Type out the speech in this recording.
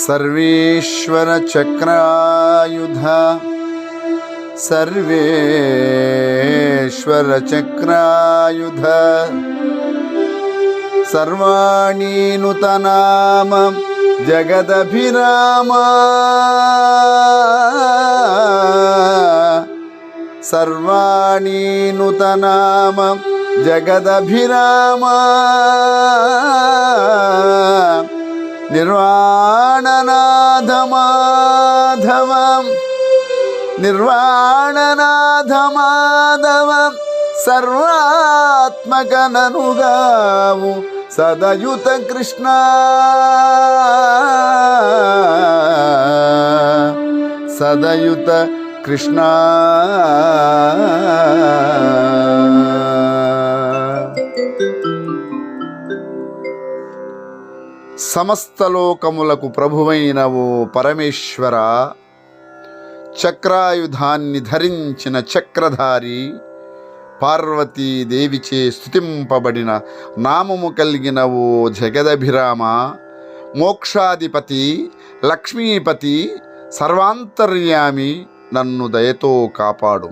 సర్వేశ్వర చక్రాయుధ సర్వేశ్వర చక్రాయుధ సర్వాణి నూతనామ జగదభిరామ సర్వాణి నూతనామ జగదభిరామ నిర్వాణనాథ మాధవ నిర్వాణనాథ మాధవ సర్వాత్మక ననుగావు సదయుత కృష్ణ సదయుత కృష్ణ సమస్త లోకములకు ప్రభువైన ఓ పరమేశ్వర, చక్రాయుధాన్ని ధరించిన చక్రధారి, పార్వతీదేవిచే స్తుతింపబడిన నామము కలిగిన ఓ జగదభిరామ, మోక్షాధిపతి, లక్ష్మీపతి, సర్వాంతర్యామి, నన్ను దయతో కాపాడు.